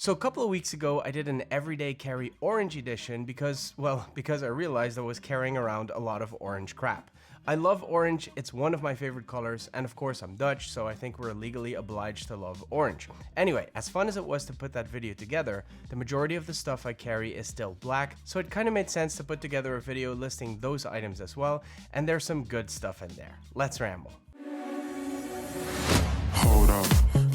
So a couple of weeks ago, I did an everyday carry orange edition because I realized I was carrying around a lot of orange crap. I love orange, it's one of my favorite colors, and of course I'm Dutch, so I think we're legally obliged to love orange. Anyway, as fun as it was to put that video together, the majority of the stuff I carry is still black, so it kind of made sense to put together a video listing those items as well, and there's some good stuff in there. Let's ramble. Hold up,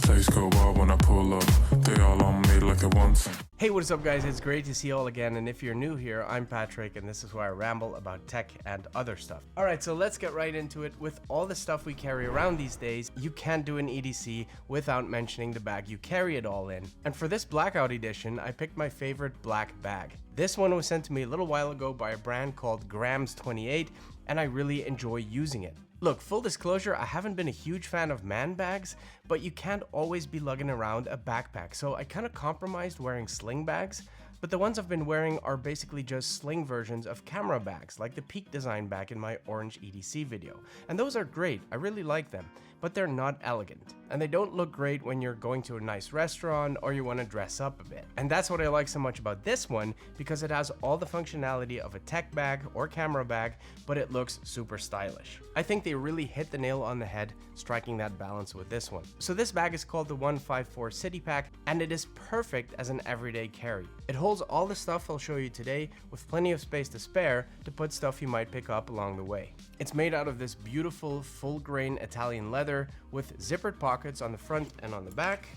place go wild when I pull up. They all on me like they want some. Hey, what is up guys? It's great to see you all again, and if you're new here, I'm Patrick and this is where I ramble about tech and other stuff. Alright, so let's get right into it. With all the stuff we carry around these days, you can't do an EDC without mentioning the bag you carry it all in. And for this Blackout Edition, I picked my favorite black bag. This one was sent to me a little while ago by a brand called Grams 28, and I really enjoy using it. Look, full disclosure, I haven't been a huge fan of man bags, but you can't always be lugging around a backpack, so I kind of compromised wearing sling bags, but the ones I've been wearing are basically just sling versions of camera bags, like the Peak design bag in my orange EDC video. And those are great, I really like them, but they're not elegant. And they don't look great when you're going to a nice restaurant or you want to dress up a bit. And that's what I like so much about this one, because it has all the functionality of a tech bag or camera bag, but it looks super stylish. I think they really hit the nail on the head, striking that balance with this one. So this bag is called the 154 City Pack, and it is perfect as an everyday carry. It holds all the stuff I'll show you today, with plenty of space to spare to put stuff you might pick up along the way. It's made out of this beautiful full grain Italian leather with zippered pockets on the front and on the back.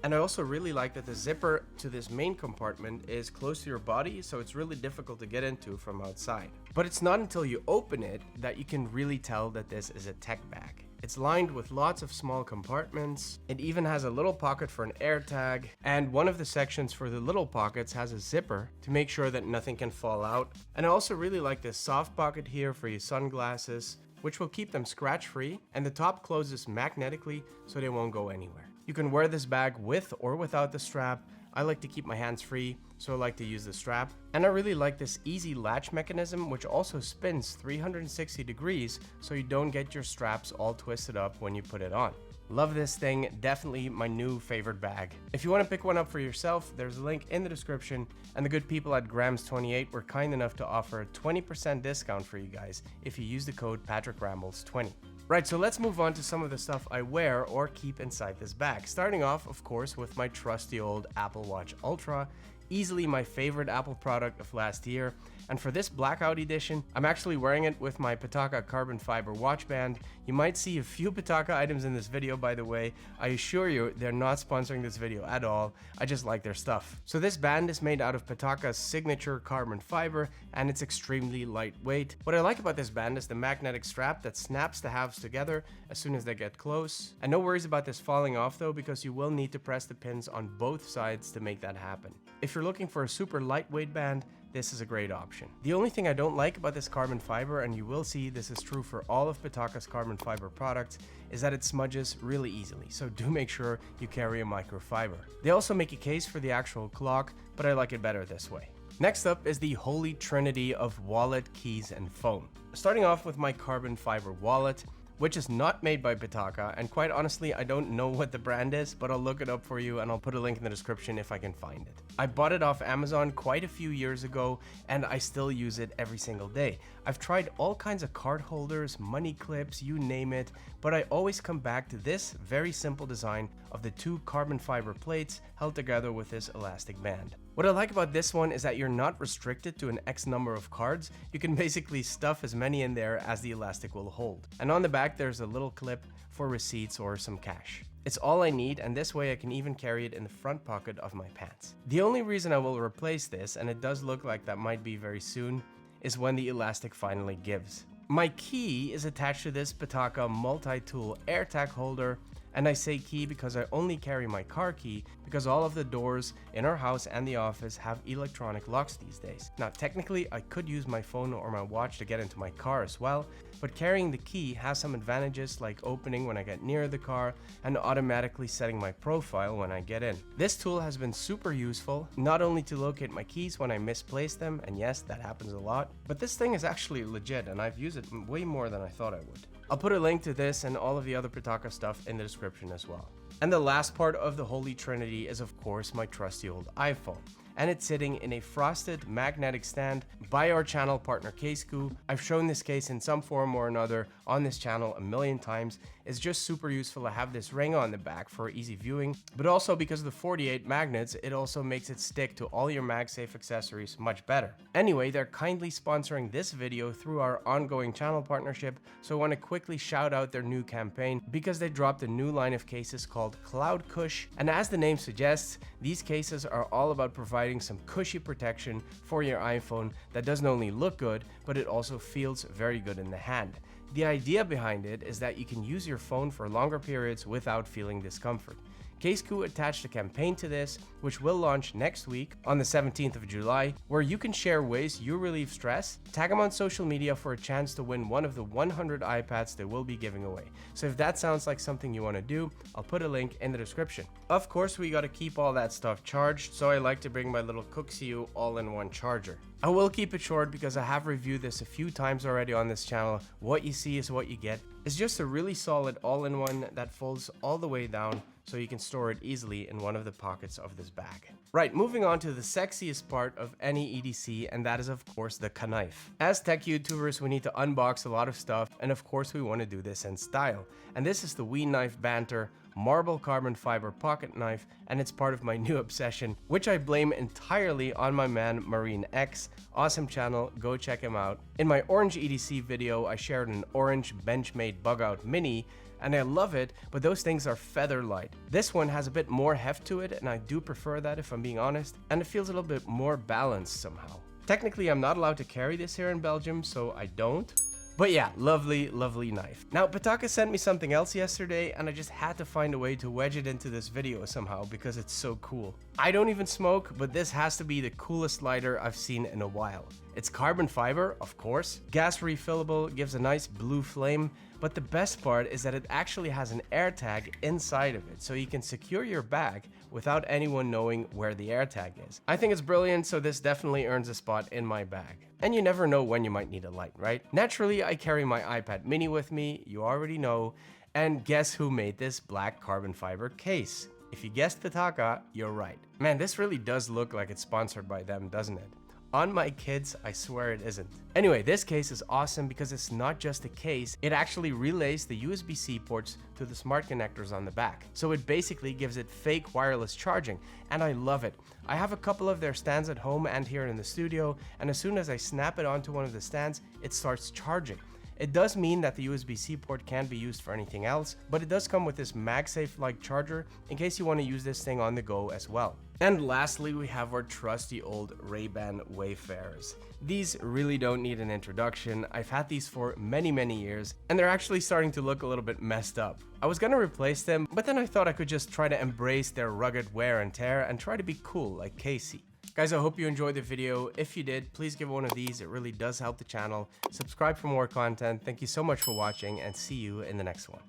And I also really like that the zipper to this main compartment is close to your body, so it's really difficult to get into from outside. But it's not until you open it that you can really tell that this is a tech bag. It's lined with lots of small compartments. It even has a little pocket for an air tag, and one of the sections for the little pockets has a zipper to make sure that nothing can fall out. And I also really like this soft pocket here for your sunglasses, which will keep them scratch free, and the top closes magnetically so they won't go anywhere. You can wear this bag with or without the strap. I like to keep my hands free, so I like to use the strap. And I really like this easy latch mechanism, which also spins 360 degrees so you don't get your straps all twisted up when you put it on. Love this thing, definitely my new favorite bag. If you want to pick one up for yourself, there's a link in the description, and the good people at Grams 28 were kind enough to offer a 20% discount for you guys if you use the code PatrickRambles20. Right, so let's move on to some of the stuff I wear or keep inside this bag. Starting off, of course, with my trusty old Apple Watch Ultra, easily my favorite Apple product of last year. And for this Blackout Edition, I'm actually wearing it with my Pitaka carbon fiber watch band. You might see a few Pitaka items in this video, by the way. I assure you, they're not sponsoring this video at all. I just like their stuff. So this band is made out of Pitaka's signature carbon fiber, and it's extremely lightweight. What I like about this band is the magnetic strap that snaps the halves together as soon as they get close. And no worries about this falling off though, because you will need to press the pins on both sides to make that happen. If you're looking for a super lightweight band, this is a great option. The only thing I don't like about this carbon fiber, and you will see this is true for all of Pitaka's carbon fiber products, is that it smudges really easily, so do make sure you carry a microfiber. They also make a case for the actual clock, but I like it better this way. Next up is the holy trinity of wallet, keys, and phone. Starting off with my carbon fiber wallet, which is not made by Pitaka, and quite honestly, I don't know what the brand is, but I'll look it up for you and I'll put a link in the description if I can find it. I bought it off Amazon quite a few years ago, and I still use it every single day. I've tried all kinds of card holders, money clips, you name it, but I always come back to this very simple design of the two carbon fiber plates held together with this elastic band. What I like about this one is that you're not restricted to an X number of cards. You can basically stuff as many in there as the elastic will hold. And on the back there's a little clip for receipts or some cash. It's all I need, and this way I can even carry it in the front pocket of my pants. The only reason I will replace this, and it does look like that might be very soon, is when the elastic finally gives. My key is attached to this Pitaka multi-tool AirTag holder, and I say key because I only carry my car key because all of the doors in our house and the office have electronic locks these days. Now technically I could use my phone or my watch to get into my car as well, but carrying the key has some advantages like opening when I get near the car and automatically setting my profile when I get in. This tool has been super useful, not only to locate my keys when I misplace them, and yes, that happens a lot, but this thing is actually legit and I've used it way more than I thought I would. I'll put a link to this and all of the other Pitaka stuff in the description as well. And the last part of the Holy Trinity is of course my trusty old iPhone. And it's sitting in a frosted magnetic stand by our channel partner CASEKOO. I've shown this case in some form or another on this channel a million times. It's just super useful to have this ring on the back for easy viewing, but also because of the 48 magnets, it also makes it stick to all your MagSafe accessories much better. Anyway, they're kindly sponsoring this video through our ongoing channel partnership, so I want to quickly shout out their new campaign because they dropped a new line of cases called Cloud Cush, and as the name suggests, these cases are all about providing some cushy protection for your iPhone that doesn't only look good, but it also feels very good in the hand. The idea behind it is that you can use your phone for longer periods without feeling discomfort. CASEKOO attached a campaign to this, which will launch next week on the 17th of July, where you can share ways you relieve stress, tag them on social media for a chance to win one of the 100 iPads they will be giving away. So if that sounds like something you want to do, I'll put a link in the description. Of course, we got to keep all that stuff charged, so I like to bring my little CASEKOO all-in-one charger. I will keep it short because I have reviewed this a few times already on this channel. What you see is what you get. It's just a really solid all-in-one that folds all the way down, so you can store it easily in one of the pockets of this bag. Right, moving on to the sexiest part of any EDC, and that is of course the knife. As tech YouTubers, we need to unbox a lot of stuff, and of course we want to do this in style. And this is the We Knife Banter marble carbon fiber pocket knife, and it's part of my new obsession, which I blame entirely on my man Marine X. Awesome channel, go check him out. In my orange EDC video, I shared an orange Benchmade bug out mini, and I love it, but those things are feather light. This one has a bit more heft to it, and I do prefer that if I'm being honest, and it feels a little bit more balanced somehow. Technically, I'm not allowed to carry this here in Belgium, so I don't. But yeah, lovely, lovely knife. Now, Pataka sent me something else yesterday, and I just had to find a way to wedge it into this video somehow because it's so cool. I don't even smoke, but this has to be the coolest lighter I've seen in a while. It's carbon fiber, of course, gas refillable, gives a nice blue flame, but the best part is that it actually has an AirTag inside of it, so you can secure your bag without anyone knowing where the AirTag is. I think it's brilliant, so this definitely earns a spot in my bag. And you never know when you might need a light, right? Naturally, I carry my iPad mini with me, you already know, and guess who made this black carbon fiber case? If you guessed Pataka, you're right. Man, this really does look like it's sponsored by them, doesn't it? On my kids, I swear it isn't. Anyway, this case is awesome because it's not just a case, it actually relays the USB-C ports to the smart connectors on the back. So it basically gives it fake wireless charging, and I love it. I have a couple of their stands at home and here in the studio, and as soon as I snap it onto one of the stands, it starts charging. It does mean that the USB-C port can't be used for anything else, but it does come with this MagSafe-like charger in case you want to use this thing on the go as well. And lastly, we have our trusty old Ray-Ban Wayfarers. These really don't need an introduction. I've had these for many years, and they're actually starting to look a little bit messed up. I was gonna replace them, but then I thought I could just try to embrace their rugged wear and tear and try to be cool like Casey. Guys, I hope you enjoyed the video. If you did, please give one of these. It really does help the channel. Subscribe for more content. Thank you so much for watching, and see you in the next one.